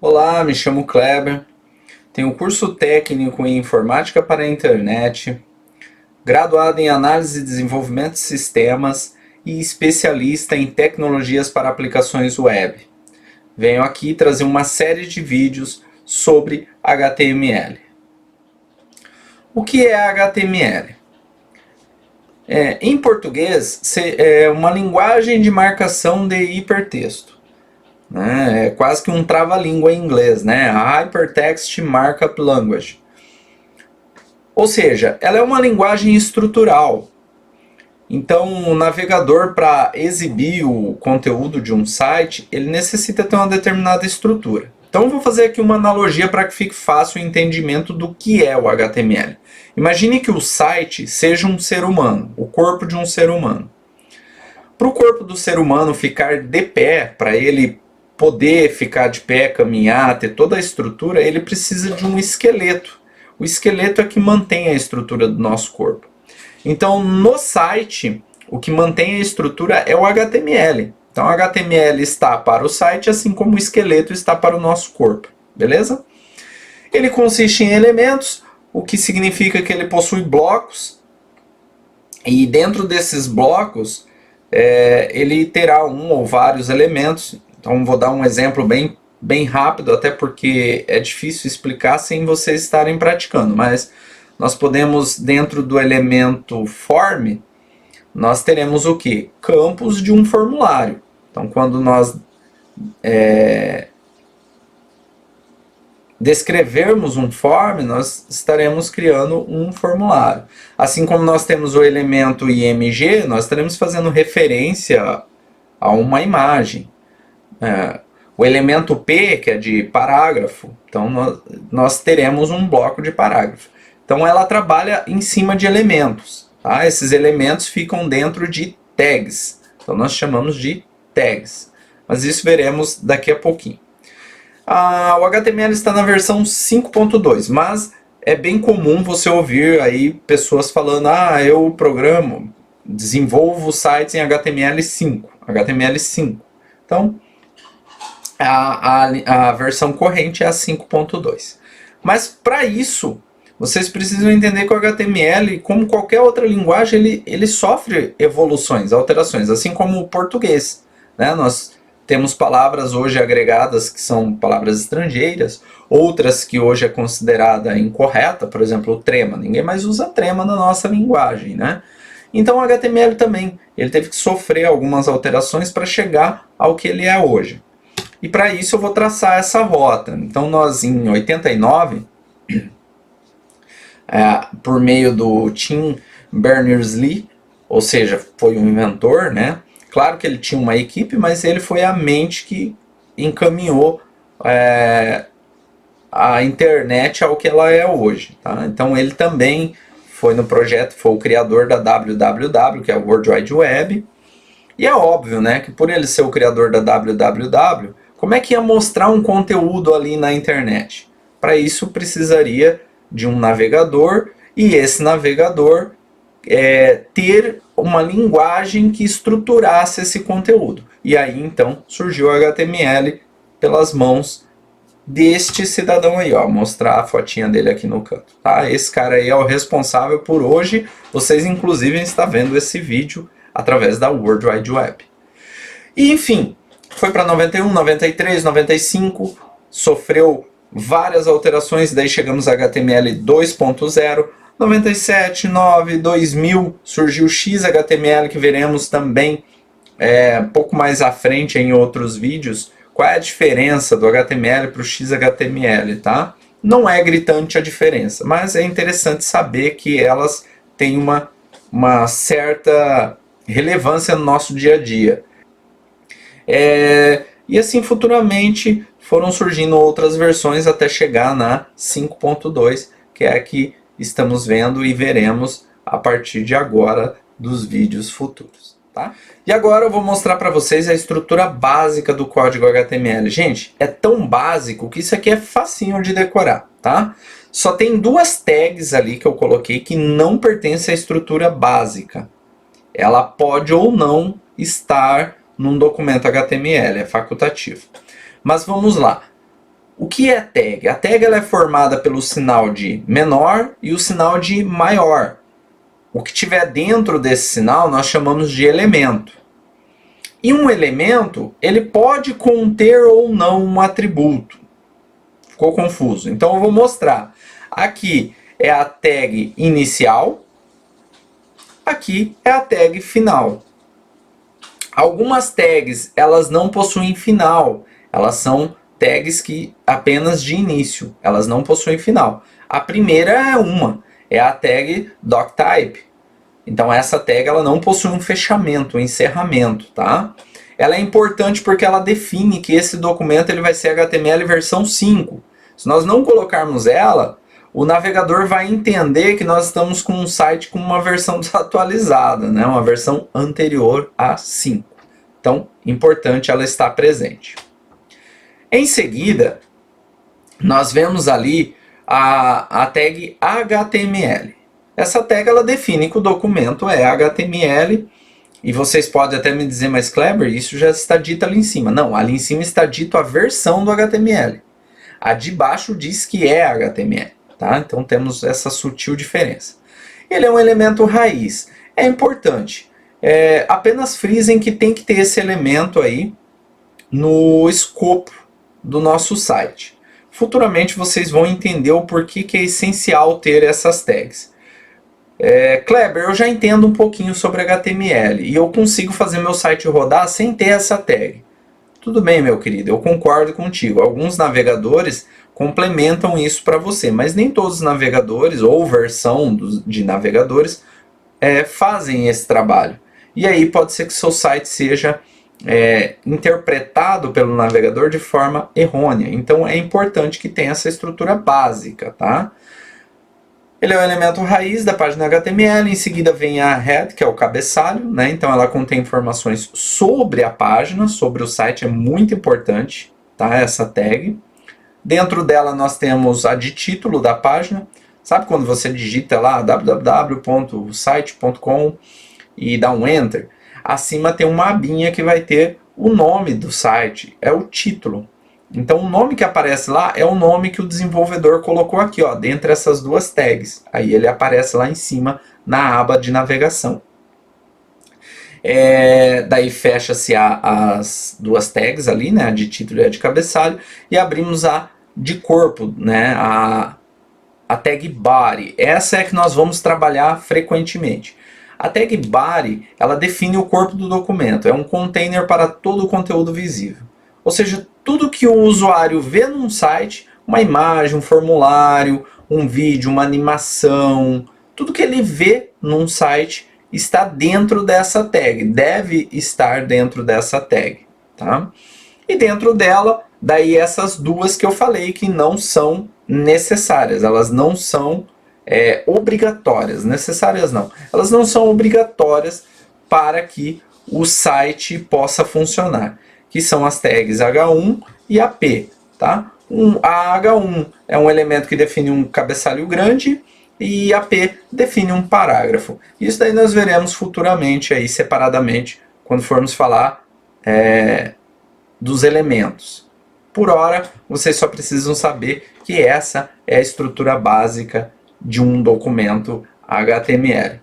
Olá, me chamo Kleber, tenho curso técnico em Informática para a Internet, graduado em Análise e Desenvolvimento de Sistemas e especialista em Tecnologias para Aplicações Web. Venho aqui trazer uma série de vídeos sobre HTML. O que é HTML? Em português, é uma linguagem de marcação de hipertexto. É quase que um trava-língua em inglês, né? A Hypertext Markup Language. Ou seja, ela é uma linguagem estrutural. Então, o navegador, para exibir o conteúdo de um site, ele necessita ter uma determinada estrutura. Então, vou fazer aqui uma analogia para que fique fácil o entendimento do que é o HTML. Imagine que o site seja um ser humano, o corpo de um ser humano. Para o corpo do ser humano ficar de pé, para ele poder ficar de pé, caminhar, ter toda a estrutura, ele precisa de um esqueleto. O esqueleto é que mantém a estrutura do nosso corpo. Então, no site, o que mantém a estrutura é o HTML. Então, o HTML está para o site, assim como o esqueleto está para o nosso corpo. Beleza? Ele consiste em elementos, o que significa que ele possui blocos. E dentro desses blocos, ele terá um ou vários elementos. Então, vou dar um exemplo bem rápido, até porque é difícil explicar sem vocês estarem praticando. Mas nós podemos, dentro do elemento form, nós teremos o quê? Campos de um formulário. Então, quando nós descrevermos um form, nós estaremos criando um formulário. Assim como nós temos o elemento img, nós estaremos fazendo referência a uma imagem. O elemento P, que é de parágrafo, então nós teremos um bloco de parágrafo. Então ela trabalha em cima de elementos. Tá? Esses elementos ficam dentro de tags. Então nós chamamos de tags. Mas isso veremos daqui a pouquinho. O HTML está na versão 5.2, mas é bem comum você ouvir aí pessoas falando: eu desenvolvo sites em HTML5. HTML5. Então, a versão corrente é a 5.2. Mas para isso, vocês precisam entender que o HTML, como qualquer outra linguagem, ele sofre evoluções, alterações, assim como o português. Né? Nós temos palavras hoje agregadas que são palavras estrangeiras, outras que hoje é considerada incorreta, por exemplo, o trema. Ninguém mais usa trema na nossa linguagem. Né? Então o HTML também, ele teve que sofrer algumas alterações para chegar ao que ele é hoje. E para isso eu vou traçar essa rota. Então nós, em 89, por meio do Tim Berners-Lee, ou seja, foi um inventor, né? Claro que ele tinha uma equipe, mas ele foi a mente que encaminhou a internet ao que ela é hoje. Tá? Então ele também foi no projeto, foi o criador da WWW, que é o World Wide Web. E é óbvio, né, que por ele ser o criador da WWW, como é que ia mostrar um conteúdo ali na internet? Para isso precisaria de um navegador, e esse navegador ter uma linguagem que estruturasse esse conteúdo. E aí então surgiu o HTML pelas mãos deste cidadão aí, ó, mostrar a fotinha dele aqui no canto. Tá? Esse cara aí é o responsável por hoje, vocês inclusive estão vendo esse vídeo através da World Wide Web. E enfim, foi para 91, 93, 95, sofreu várias alterações, daí chegamos a HTML 2.0, 97, 9, 2000, surgiu o XHTML, que veremos também pouco mais à frente em outros vídeos. Qual é a diferença do HTML para o XHTML, tá? Não é gritante a diferença, mas é interessante saber que elas têm uma certa relevância no nosso dia a dia. E assim, futuramente, foram surgindo outras versões até chegar na 5.2, que é a que estamos vendo e veremos a partir de agora dos vídeos futuros. Tá? E agora eu vou mostrar para vocês a estrutura básica do código HTML. Gente, é tão básico que isso aqui é facinho de decorar. Tá? Só tem duas tags ali que eu coloquei que não pertencem à estrutura básica. Ela pode ou não estar num documento HTML, é facultativo. Mas vamos lá. O que é tag? A tag ela é formada pelo sinal de menor e o sinal de maior. O que tiver dentro desse sinal nós chamamos de elemento. E um elemento, ele pode conter ou não um atributo. Ficou confuso? Então eu vou mostrar. Aqui é a tag inicial, aqui é a tag final. Algumas tags, elas não possuem final, elas são tags que apenas de início, elas não possuem final. A primeira é a tag doctype. Então essa tag ela não possui um fechamento, um encerramento, tá? Ela é importante porque ela define que esse documento ele vai ser HTML versão 5. Se nós não colocarmos ela, o navegador vai entender que nós estamos com um site com uma versão desatualizada, né? Uma versão anterior a 5. Então, importante ela estar presente. Em seguida, nós vemos ali a tag HTML. Essa tag ela define que o documento é HTML. E vocês podem até me dizer, mas Kleber, isso já está dito ali em cima. Não, ali em cima está dito a versão do HTML. A de baixo diz que é HTML. Tá? Então temos essa sutil diferença. Ele é um elemento raiz. É importante. Apenas frisem que tem que ter esse elemento aí no escopo do nosso site. Futuramente vocês vão entender o porquê que é essencial ter essas tags. Kleber, eu já entendo um pouquinho sobre HTML e eu consigo fazer meu site rodar sem ter essa tag. Tudo bem, meu querido, eu concordo contigo. Alguns navegadores complementam isso para você, mas nem todos os navegadores ou versão de navegadores fazem esse trabalho. E aí pode ser que seu site seja interpretado pelo navegador de forma errônea. Então é importante que tenha essa estrutura básica, tá? Ele é o elemento raiz da página HTML, em seguida vem a head, que é o cabeçalho, né? Então ela contém informações sobre a página, sobre o site, é muito importante, tá? Essa tag. Dentro dela nós temos a de título da página. Sabe quando você digita lá www.site.com e dá um enter? Acima tem uma abinha que vai ter o nome do site, é o título. Então o nome que aparece lá é o nome que o desenvolvedor colocou aqui, ó, dentre essas duas tags. Aí ele aparece lá em cima na aba de navegação. Daí fecha-se as duas tags ali, né, a de título e a de cabeçalho, e abrimos a de corpo, né, a tag body. Essa é que nós vamos trabalhar frequentemente. A tag body, ela define o corpo do documento, é um container para todo o conteúdo visível. Ou seja, tudo que o usuário vê num site, uma imagem, um formulário, um vídeo, uma animação, tudo que ele vê num site está dentro dessa tag, deve estar dentro dessa tag, tá? E dentro dela, daí essas duas que eu falei que não são necessárias, elas não são obrigatórias, necessárias não, elas não são obrigatórias para que o site possa funcionar, que são as tags H1 e AP, tá? A H1 é um elemento que define um cabeçalho grande e a P define um parágrafo. Isso daí nós veremos futuramente aí separadamente quando formos falar dos elementos. Por hora, vocês só precisam saber que essa é a estrutura básica de um documento HTML.